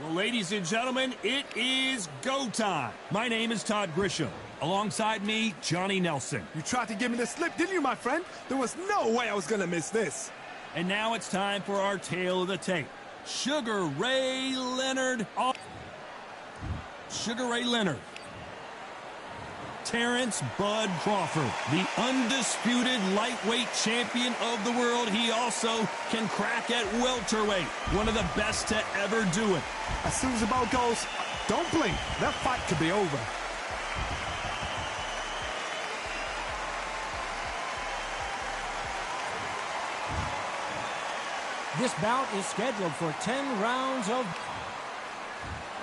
Well, ladies and gentlemen, it is go time. My name is Todd Grisham. Alongside me, Johnny Nelson. You tried to give me the slip, didn't you, my friend? There was no way I was going to miss this. And now it's time for our tale of the tape. Sugar Ray Leonard. Sugar Ray Leonard. Terrence Bud Crawford, the undisputed lightweight champion of the world. He also can crack at welterweight. One of the best to ever do it. As soon as the bell goes, don't blink. That fight could be over. This bout is scheduled for 10 rounds of...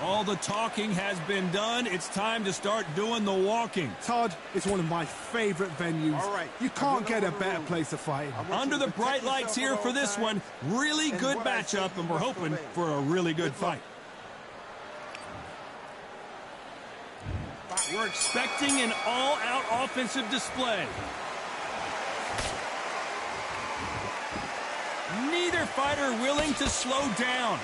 All the talking has been done. It's time to start doing the walking. Todd, it's one of my favorite venues. All right. You can't get a better place to fight. Under the bright lights here for this one. Really good matchup, and we're hoping for a really good fight. We're expecting an all-out offensive display. Neither fighter willing to slow down.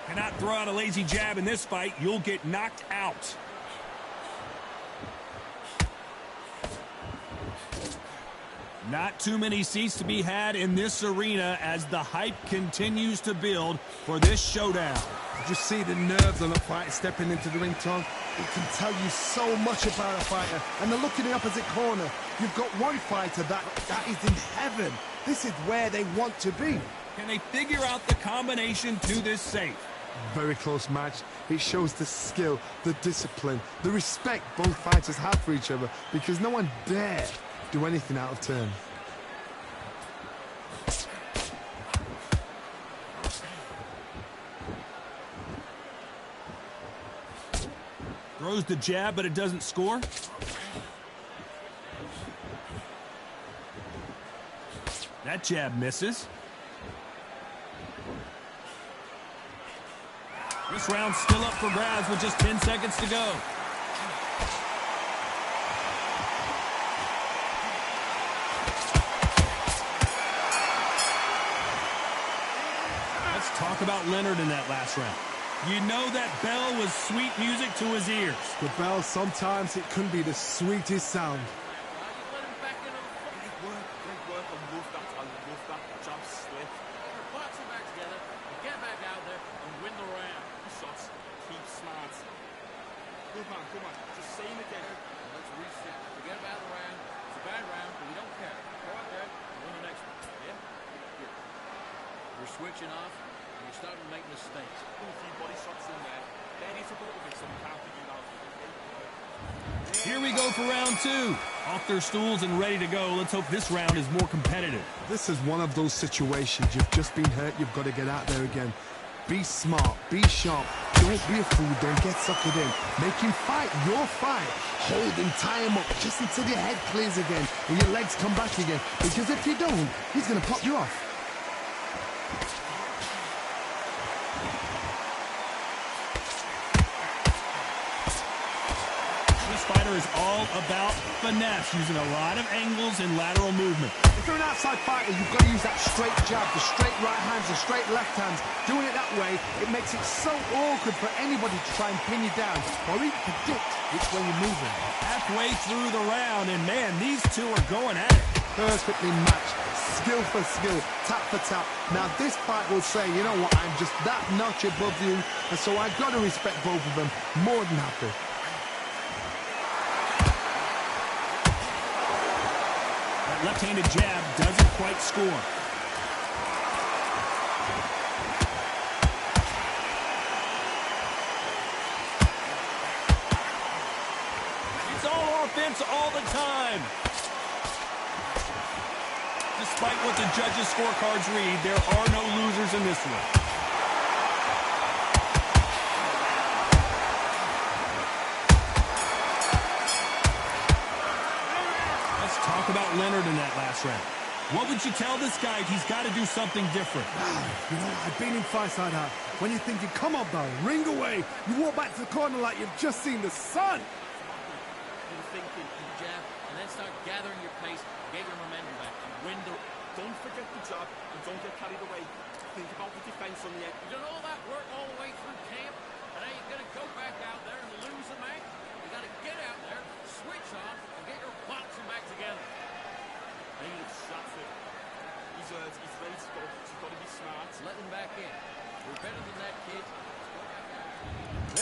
Cannot throw out a lazy jab in this fight. You'll get knocked out. Not too many seats to be had in this arena as the hype continues to build for this showdown. Just see the nerves on a fighter stepping into the ring, Tom. It can tell you so much about a fighter. And the look in the opposite corner. You've got one fighter that is in heaven. This is where they want to be. Can they figure out the combination to this safe? Very close match. It shows the skill, the discipline, the respect both fighters have for each other, because no one dare do anything out of turn. Throws the jab, but it doesn't score. That jab misses. This round's still up for grabs with just 10 seconds to go. Let's talk about Leonard in that last round. You know that bell was sweet music to his ears. The bell, sometimes it can be the sweetest sound. Come on, just say it again. Let's reset. Forget about the round. It's a bad round, but we don't care. Go out there and win the next one. Yeah? Good. We're switching off, and we're starting to make mistakes. A few body shots in there. Very difficult to get some counter you out. Here we go for round two. Off their stools and ready to go. Let's hope this round is more competitive. This is one of those situations. You've just been hurt. You've got to get out there again. Be smart. Be sharp. Don't be a fool. Don't get suckered in. Make him fight your fight. Hold him, tie him up, just until your head clears again and your legs come back again. Because if you don't, he's going to pop you off. This fighter is all about finesse, using a lot of angles and lateral movement. If you're an outside fighter, you've got to use that straight jab, the straight right hands, the straight left hands. Doing it that way, it makes it so awkward for anybody to try and pin you down or even predict which way you're moving. Halfway through the round, and man, these two are going at it. Perfectly matched, skill for skill, tap for tap. Now this fight will say, you know what, I'm just that notch above you, and so I've got to respect both of them more than happy. Left-handed jab doesn't quite score. It's all offense all the time. Despite what the judges' scorecards read, there are no losers in this one. Talk about Leonard in that last round. What would you tell this guy if he's got to do something different? You know, I've been in fights like that. When you're thinking, come on, Barry, ring away. You walk back to the corner like you've just seen the sun. You're thinking, you jab, and then start gathering your job and don't get carried away. Think about the defense on the end. You done all that work all the way through camp, and now you're going to go back out there and lose the match? You got to get out there, switch on, and get your boxing back together. Needed shots it. He's ready to go. He's got to be smart. Let him back in. We're better than that, kid.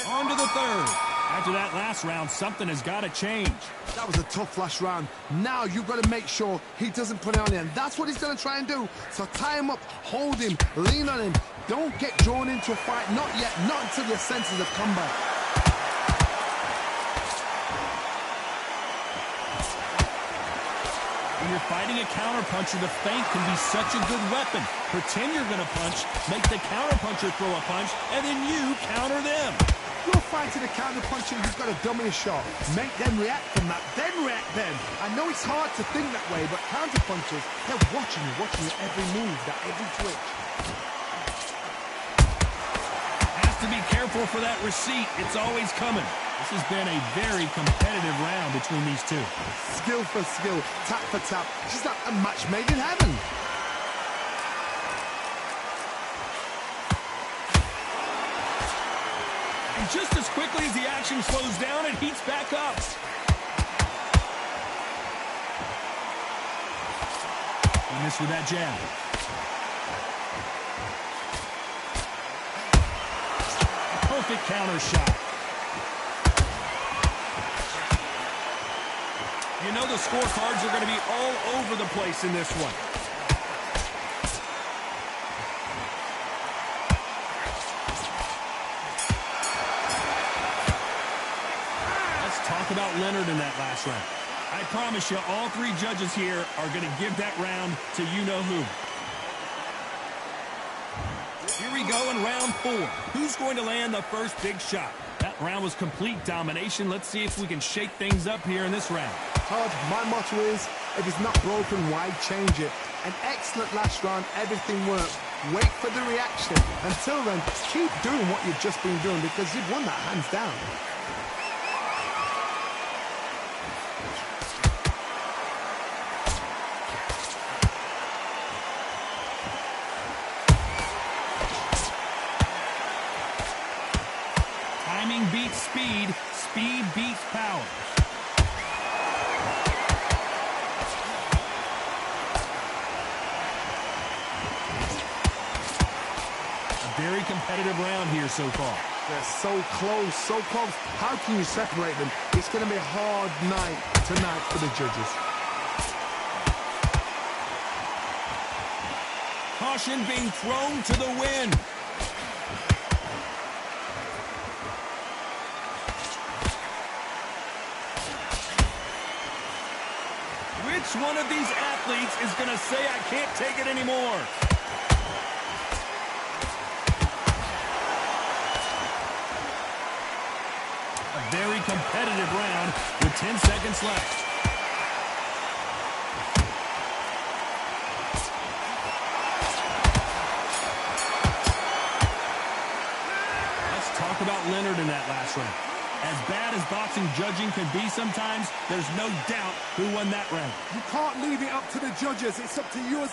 On to the third. After that last round, something has got to change. That was a tough last round. Now you've got to make sure he doesn't put it on you, and that's what he's going to try and do. So tie him up, hold him, lean on him. Don't get drawn into a fight. Not yet. Not until your senses have come back. When you're fighting a counterpuncher, the feint can be such a good weapon. Pretend you're going to punch, make the counterpuncher throw a punch, and then you counter them. You're fighting a counterpuncher, you've got to dummy a shot. Make them react from that, then react then. I know it's hard to think that way, but counterpunchers, they're watching your every move, that every twitch. Has to be careful for that receipt. It's always coming. This has been a very competitive round between these two. Skill for skill, tap for tap. It's just like a match made in heaven. And just as quickly as the action slows down, it heats back up. He missed with that jab. A perfect counter shot. You know the scorecards are going to be all over the place in this one. Let's talk about Leonard in that last round. I promise you, all three judges here are going to give that round to you-know-who. Here we go in round 4. Who's going to land the first big shot? That round was complete domination. Let's see if we can shake things up here in this round. Todd, my motto is, if it's not broken, why change it? An excellent last round, everything works. Wait for the reaction. Until then, keep doing what you've just been doing because you've won that hands down. Timing beats speed, speed beats power. Very competitive round here so far. They're so close, so close. How can you separate them? It's going to be a hard night tonight for the judges. Caution being thrown to the wind. Which one of these athletes is going to say, I can't take it anymore? Very competitive round with 10 seconds left. Let's talk about Leonard in that last round. As bad as boxing judging can be sometimes, there's no doubt who won that round. You can't leave it up to the judges. It's up to you.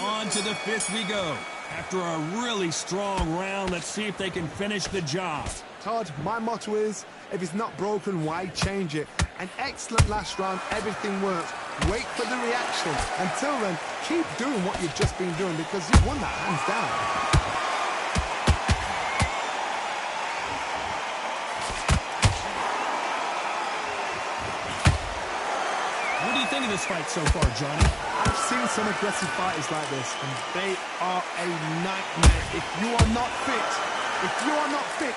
On to the 5th we go. After a really strong round, let's see if they can finish the job. Todd, my motto is, if it's not broken, why change it? An excellent last round, everything works. Wait for the reaction. Until then, keep doing what you've just been doing because you've won that hands down. What do you think of this fight so far, Johnny? I've seen some aggressive fighters like this, and they are a nightmare. If you are not fit,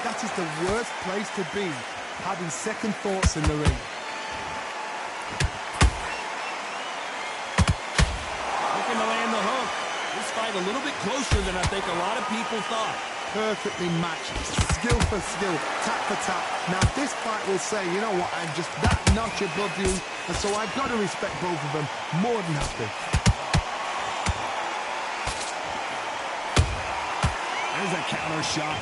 that is the worst place to be, having second thoughts in the ring. Looking to land the hook. This fight a little bit closer than I think a lot of people thought. Perfectly matched, skill for skill, tap for tap. Now this fight will say, you know what, I'm just that notch above you, and so I've got to respect both of them more than happy. There's a counter shot.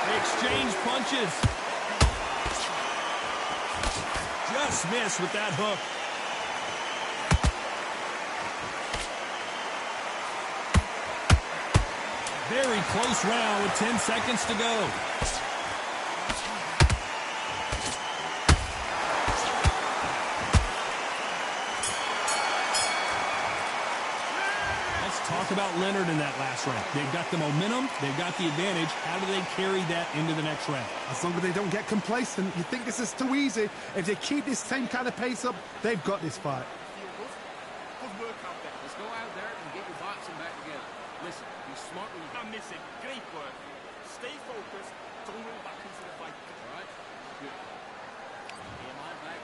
They exchange punches. Just just missed with that hook. Very close round with 10 seconds to go. Talk about Leonard in that last round. They've got the momentum. They've got the advantage. How do they carry that into the next round? As long as they don't get complacent. You think this is too easy. If they keep this same kind of pace up, they've got this fight. Good work out there. Let's go out there and get your boxing back together. Listen, be smart when you I'm missing. Great work. Stay focused. Don't roll back into the fight. all right? Good. Am I back?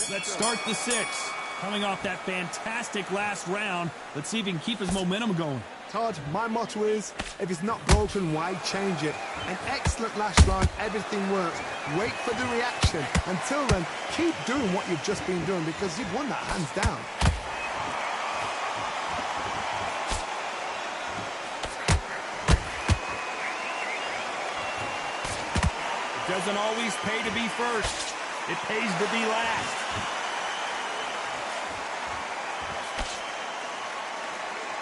Let's start the sixth. Coming off that fantastic last round, let's see if he can keep his momentum going. Todd, my motto is, if it's not broken, why change it? An excellent last round, everything works. Wait for the reaction. Until then, keep doing what you've just been doing because you've won that hands down. It doesn't always pay to be first. It pays to be last.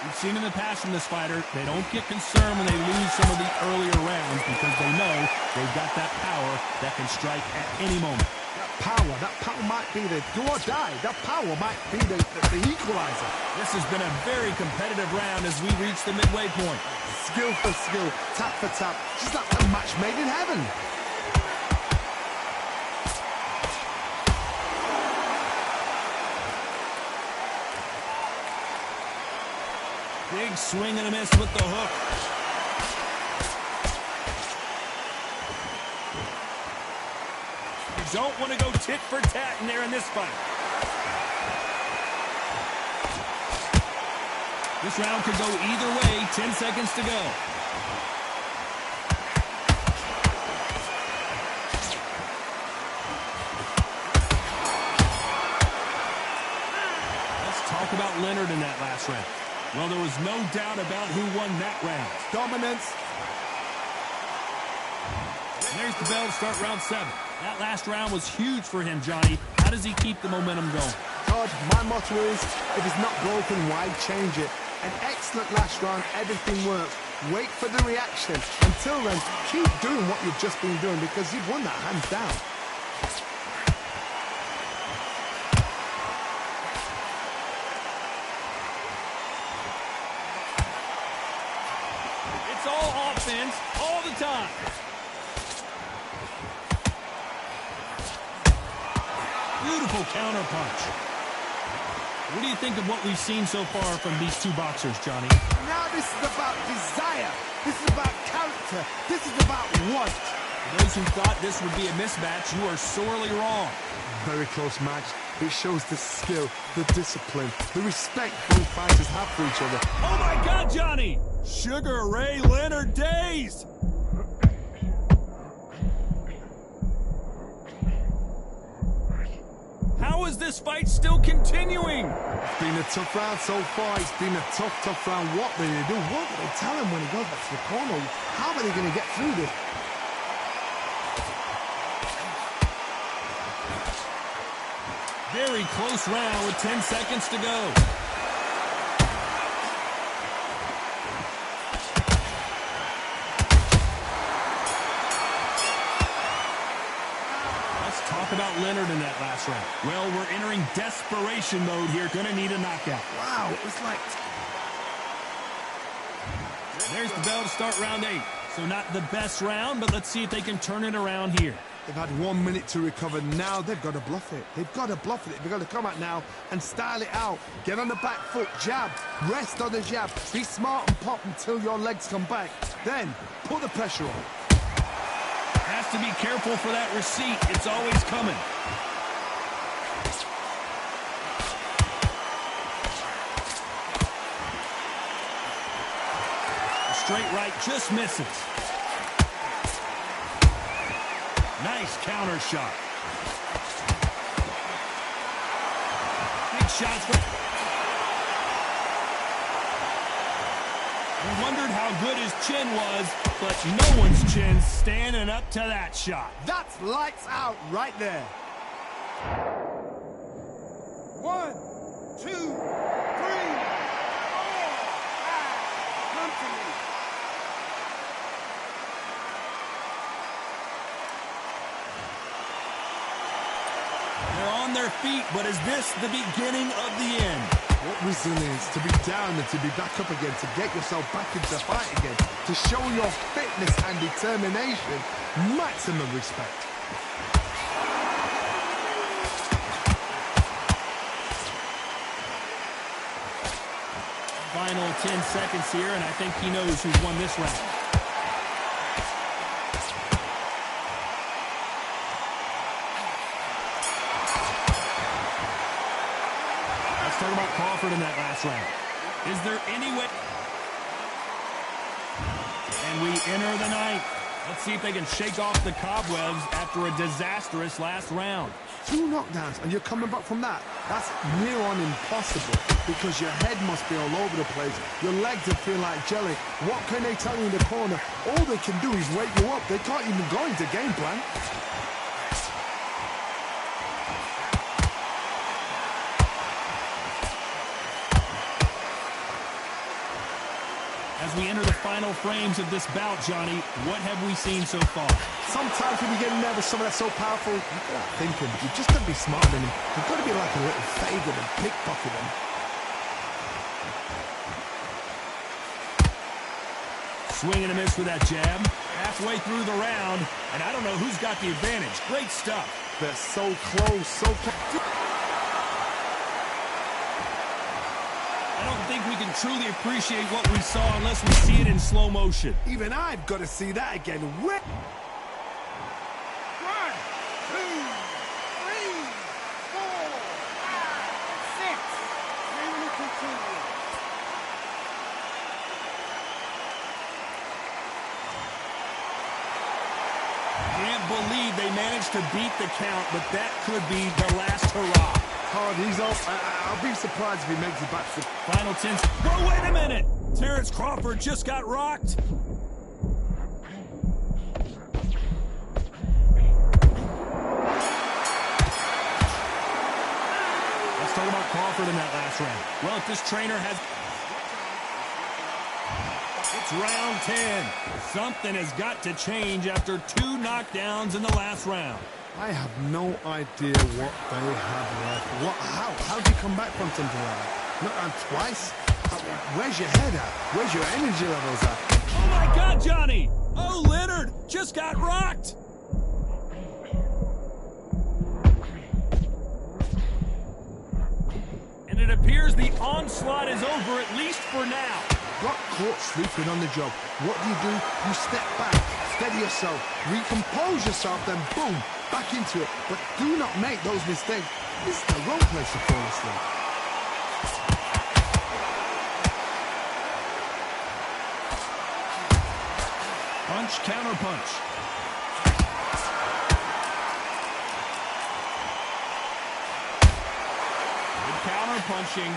We've seen in the past from this fighter, they don't get concerned when they lose some of the earlier rounds because they know they've got that power that can strike at any moment. That power might be the do or die. That power might be the equalizer. This has been a very competitive round as we reach the midway point. Skill for skill, tap for tap, just like a match made in heaven. Big swing and a miss with the hook. You don't want to go tit for tat in there in this fight. This round could go either way. 10 seconds to go. Let's talk about Leonard in that last round. Well, there was no doubt about who won that round. Dominance. And there's the bell to start round 7. That last round was huge for him, Johnny. How does he keep the momentum going? Todd, my motto is, if it's not broken, why change it? An excellent last round, everything works. Wait for the reaction. Until then, keep doing what you've just been doing because you've won that hands down. It's all offense all the time. Beautiful counter punch. What do you think of what we've seen so far from these two boxers, Johnny? Now this is about desire. This is about character. This is about want. For those who thought this would be a mismatch, you are sorely wrong. Very close match. It shows the skill, the discipline, the respect both fighters have for each other. Oh my God, Johnny! Sugar Ray Leonard days! How is this fight still continuing? It's been a tough round so far. It's been a tough round. What do they do? What do they tell him when he goes back to the corner? How are they going to get through this? Very close round with 10 seconds to go. Let's talk about Leonard in that last round. Well, we're entering desperation mode here. Gonna need a knockout. Wow, it was like... There's the bell to start round 8. So not the best round, but let's see if they can turn it around here. They've had 1 minute to recover. Now they've got to bluff it. They've got to bluff it. They've got to come out now and style it out. Get on the back foot, jab, rest on the jab. Be smart and pop until your legs come back. Then put the pressure on. Has to be careful for that receipt. It's always coming. The straight right just misses. Nice counter shot. Big shots. We wondered how good his chin was, but no one's chin's standing up to that shot. That's lights out right there. 1, 2, 3, 4, 5. Come to me. They're on their feet, but is this the beginning of the end? What resilience to be down and to be back up again, to get yourself back into the fight again, to show your fitness and determination. Maximum respect. Final 10 seconds here, and I think he knows who's won this round. Let's talk about Crawford in that last round. Is there any way? And we enter the ninth. Let's see if they can shake off the cobwebs after a disastrous last round. 2 knockdowns and you're coming back from that. That's near on impossible because your head must be all over the place. Your legs will feel like jelly. What can they tell you in the corner? All they can do is wake you up. They can't even go into game plan. As we enter the final frames of this bout, Johnny, what have we seen so far? Sometimes when you get nervous, someone that's so powerful, you got to think him. You just got to be smarter than him. You've got to be like a little favor and pickpocket him. Swing and a miss with that jab. Halfway through the round, and I don't know who's got the advantage. Great stuff. They're so close, so close. I don't think we can truly appreciate what we saw unless we see it in slow motion. Even I've got to see that again. 1, 2, 3, 4, 5, 6. We're going to continue. Can't believe they managed to beat the count, but that could be the last hurrah. Hard, he's off. I'll be surprised if he makes it back to... Final 10. Whoa, wait a minute! Terrence Crawford just got rocked. Let's talk about Crawford in that last round. Well, if this trainer has... It's round 10. Something has got to change after 2 knockdowns in the last round. I have no idea what they have left. How do you come back from something like that? Not twice? Where's your head at? Where's your energy levels at? Oh my God, Johnny! Oh, Leonard just got rocked! And it appears the onslaught is over, at least for now. Got caught sleeping on the job. What do? You step back, steady yourself, recompose yourself, then boom, back into it. But do not make those mistakes. This is the wrong place to fall asleep. Punch, counter punch. Good counter punching.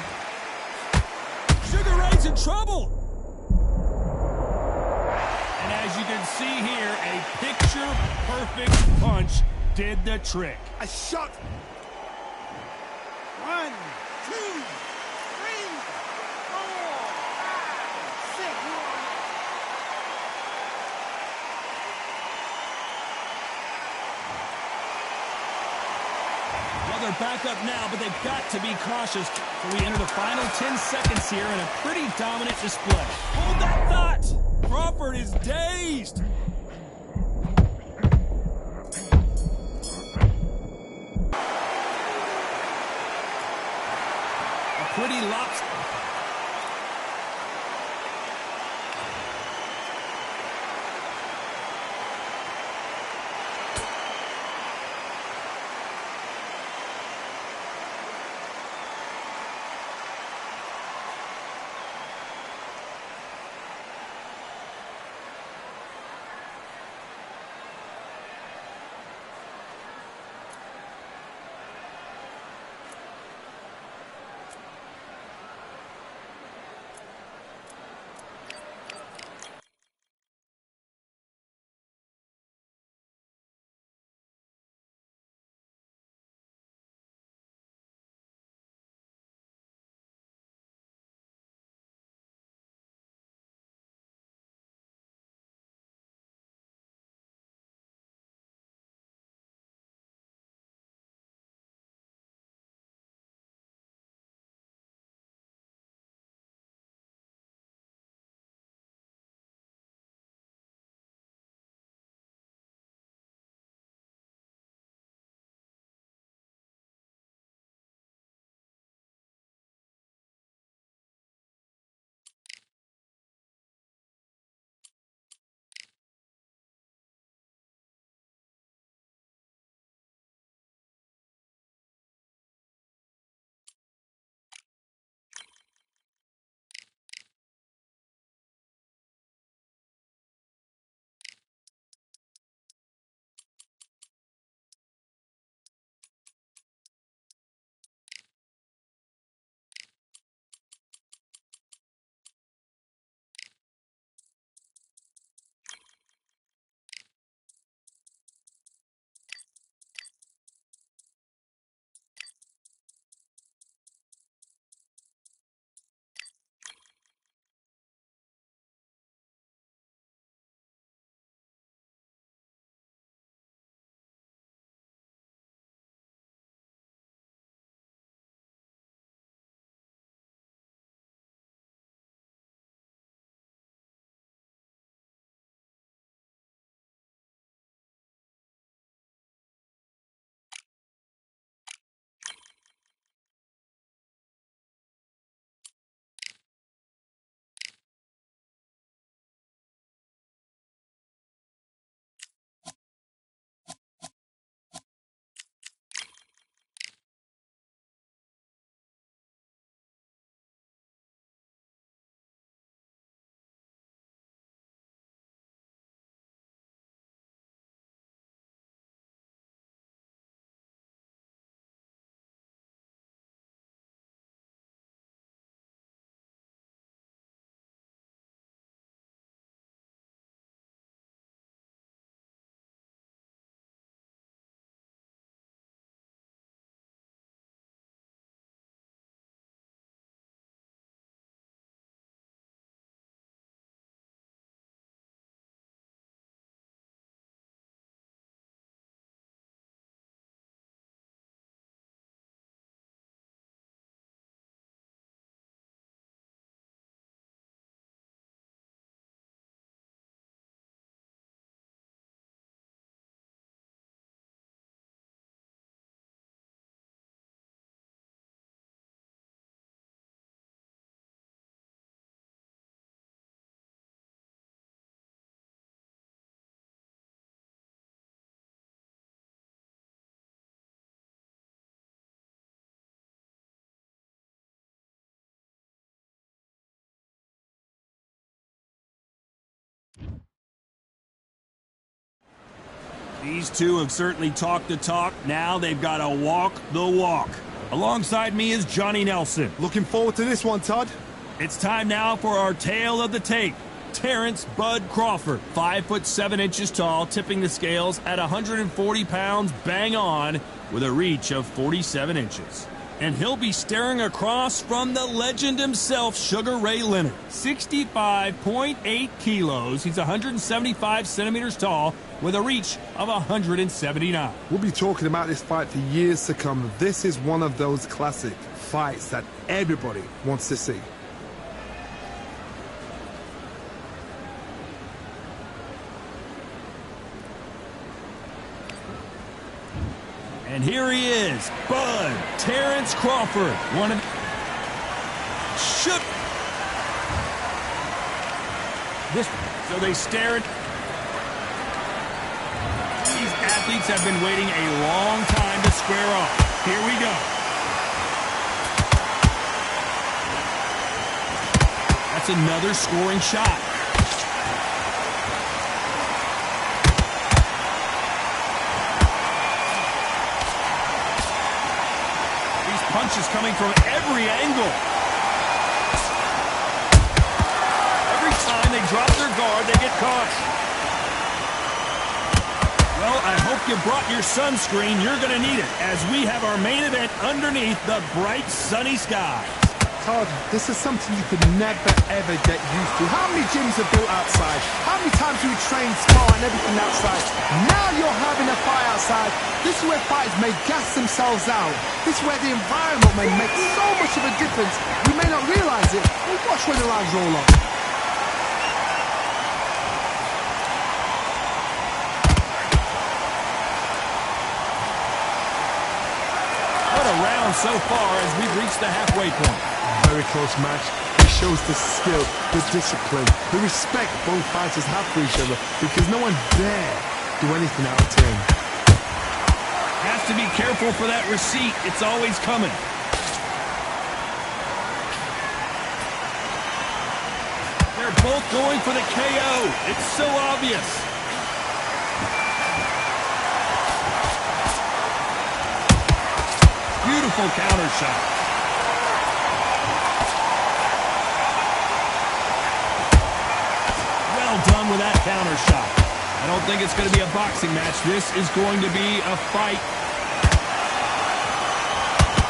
Sugar Ray's in trouble. And as you can see here, a picture-perfect punch did the trick. A shot. 1, 2, 3, 4, 5, 6. Well, they're back up now, but they've got to be cautious. So we enter the final 10 seconds here in a pretty dominant display. Hold that thought! Crawford is dazed! A pretty lopsided. These two have certainly talked the talk. Now they've got to walk the walk. Alongside me is Johnny Nelson. Looking forward to this one, Todd. It's time now for our tale of the tape. Terrence Bud Crawford, 5'7" tall, tipping the scales at 140 pounds bang on with a reach of 47 inches. And he'll be staring across from the legend himself, Sugar Ray Leonard. 65.8 kilos. He's 175 centimeters tall with a reach of 179. We'll be talking about this fight for years to come. This is one of those classic fights that everybody wants to see. And here he is, Bud Terrence Crawford. One of This. So they stare at. These athletes have been waiting a long time to square off. Here we go. That's another scoring shot. Punches coming from every angle. Every time they drop their guard, they get caught. Well, I hope you brought your sunscreen. You're going to need it as we have our main event underneath the bright sunny sky. Todd, this is something you could never, ever get used to. How many gyms are built outside? How many times do we train, spar, and everything outside? Now you're having a fight outside. This is where fighters may gas themselves out. This is where the environment may make so much of a difference. We may not realize it, but watch when the rounds roll on. What a round so far as we've reached the halfway point. Very close match. It shows the skill, the discipline, the respect both fighters have for each other because no one dare do anything out of turn. Has to be careful for that receipt. It's always coming. They're both going for the KO. It's so obvious. Beautiful counter shot. Well done with that counter shot. I don't think it's going to be a boxing match. This is going to be a fight.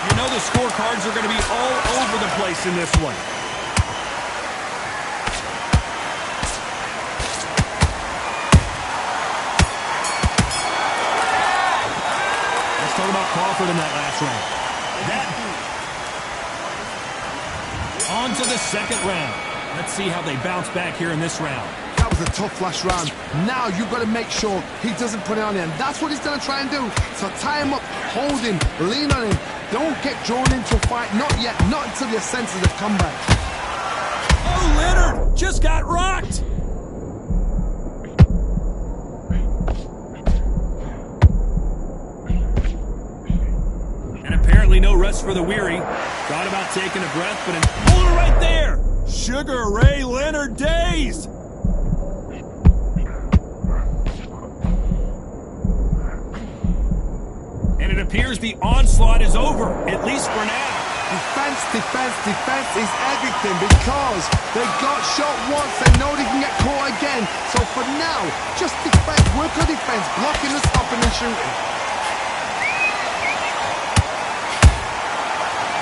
You know the scorecards are going to be all over the place in this one. Let's talk about Crawford in that last round. On to the second round. Let's see how they bounce back here in this round. That was a tough last round. Now you've got to make sure he doesn't put it on him. That's what he's going to try and do. So tie him up, hold him, lean on him. Don't get drawn into a fight. Not yet. Not until your senses have come back. Oh, Leonard just got rocked. And apparently no rest for the weary. Thought about taking a breath, but hold it right there. Sugar Ray Leonard days. And it appears the onslaught is over, at least for now. Defense, defense, defense is everything because they got shot once. They know they can get caught again. So for now, just defense, work on defense, blocking and stopping and shooting.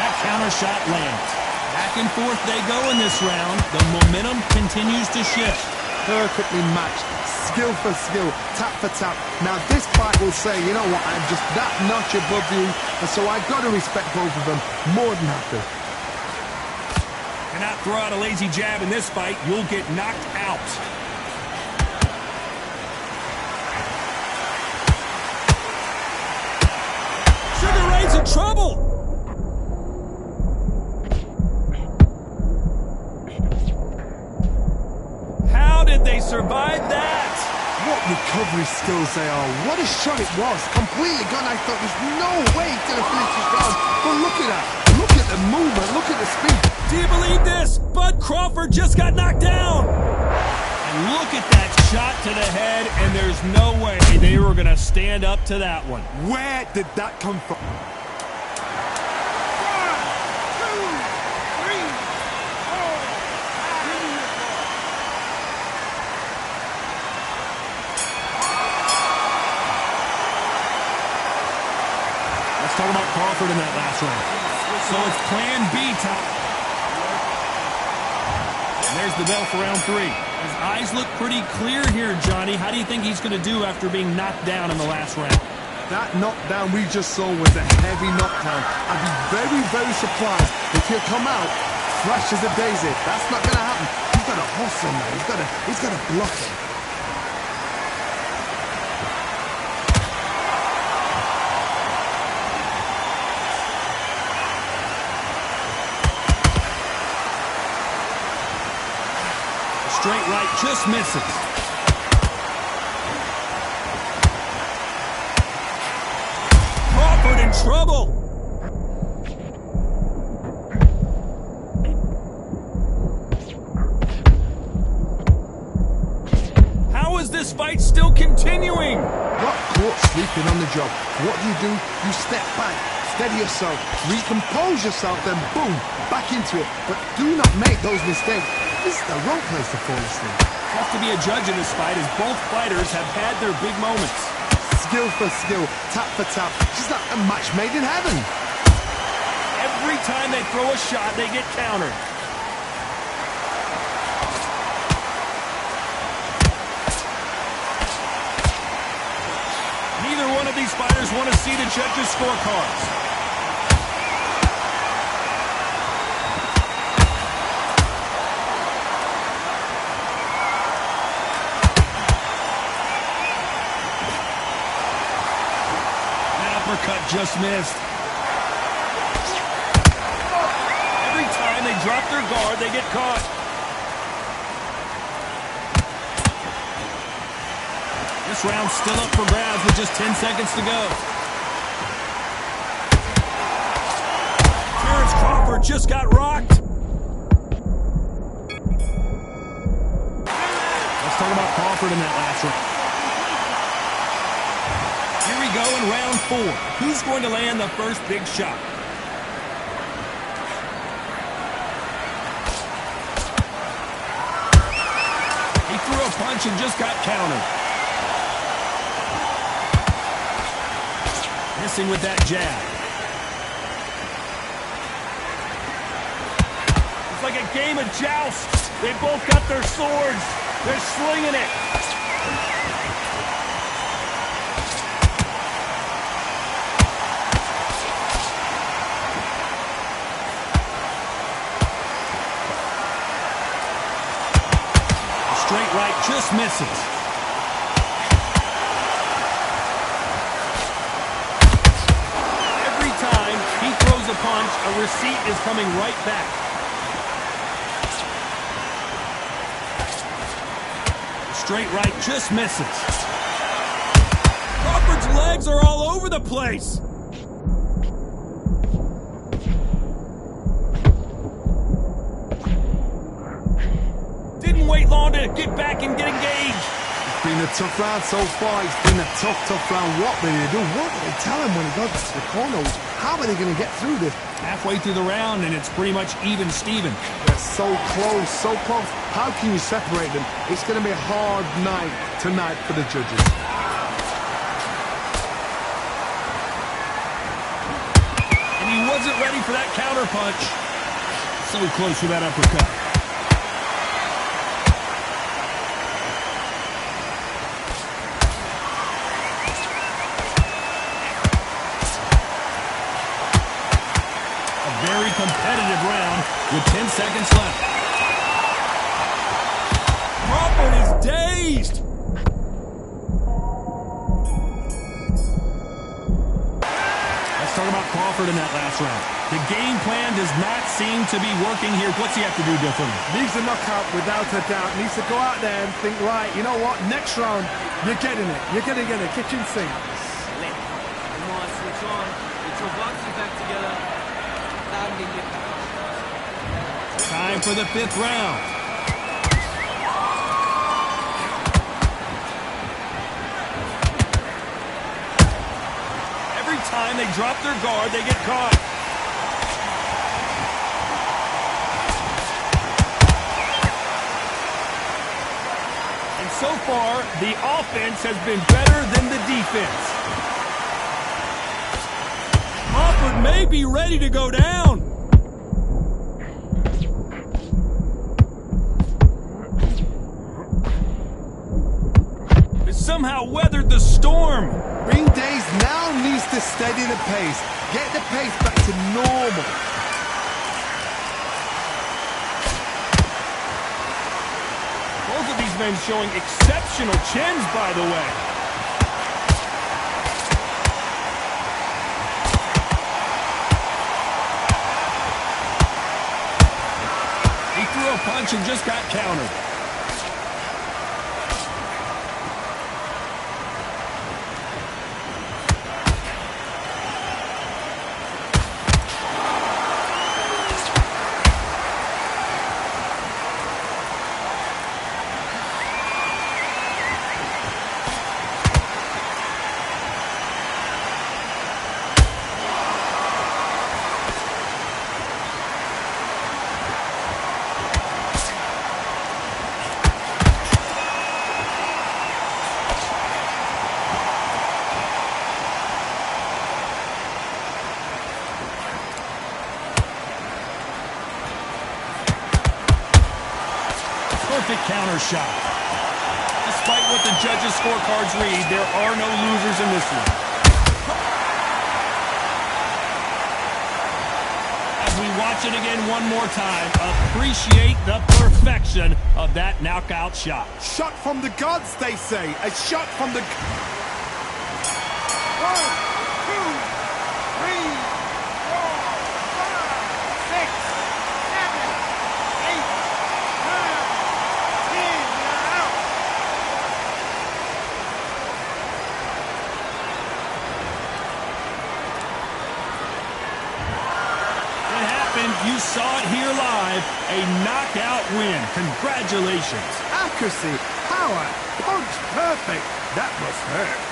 That counter shot lands. Back and forth they go in this round. The momentum continues to shift. Perfectly matched, skill for skill, tap for tap. Now this fight will say, you know what, I'm just that notch above you, and so I've got to respect both of them more than happy. Cannot throw out a lazy jab in this fight. You'll get knocked out. Sugar Ray's in trouble. How did they survive that? What recovery skills they are. What a shot it was. Completely gone. I thought there's no way he's going to finish this round. But look at that. Look at the movement. Look at the speed. Do you believe this? Bud Crawford just got knocked down. Look at that shot to the head, and there's no way they were going to stand up to that one. Where did that come from? Let's talk about Crawford in that last round. So it's plan B time. And there's the bell for round 3. His eyes look pretty clear here, Johnny. How do you think he's going to do after being knocked down in the last round? That knockdown we just saw was a heavy knockdown. I'd be very, very surprised if he'll come out fresh as a daisy. That's not going to happen. He's got to hustle, man. He's got to block him. Straight right just misses. Crawford in trouble. How is this fight still continuing? Got caught sleeping on the job. What do? You step back, steady yourself, recompose yourself, then boom, back into it. But do not make those mistakes. This is the wrong place to fall asleep. Have to be a judge in this fight as both fighters have had their big moments. Skill for skill, tap for tap. Just like a match made in heaven. Every time they throw a shot, they get countered. Neither one of these fighters want to see the judges' scorecards. Uppercut just missed. Every time they drop their guard, they get caught. This round's still up for grabs with just 10 seconds to go. Terrence Crawford just got rocked. Let's talk about Crawford in that last round. Go in round 4. Who's going to land the first big shot? He threw a punch and just got countered. Missing with that jab. It's like a game of joust. They both got their swords. They're slinging it. Straight right just misses. Every time he throws a punch, a receipt is coming right back. Straight right just misses. Crawford's legs are all over the place. Wait long to get back and get engaged. It's been a tough round so far. It's been a tough round. What will they do? What will they tell him when he goes to the corner? How are they going to get through this? Halfway through the round, and it's pretty much even Steven. They're so close, so close. How can you separate them? It's going to be a hard night tonight for the judges. And he wasn't ready for that counter punch. So close with that uppercut. Very competitive round with 10 seconds left. Crawford is dazed. Let's talk about Crawford in that last round. The game plan does not seem to be working here. What's he have to do differently? Needs a knockout without a doubt. Needs to go out there and think, right, you know what? Next round, you're getting it. You're going to get a kitchen sink. Come on, switch on. Get your boxing back together. Time for the 5th round. time they drop their guard, they get caught. And so far, the offense has been better than the defense. Crawford may be ready to go down. Somehow weathered the storm. Green Days now needs to steady the pace. Get the pace back to normal. Both of these men showing exceptional chins, by the way. He threw a punch and just got countered. Perfect counter shot. Despite what the judges' scorecards read, there are no losers in this one. As we watch it again one more time, appreciate the perfection of that knockout shot. Shot from the gods, they say. A shot from the... 1, 2, 3, You saw it here live, a knockout win. Congratulations. Accuracy, power, punch perfect. That must hurt.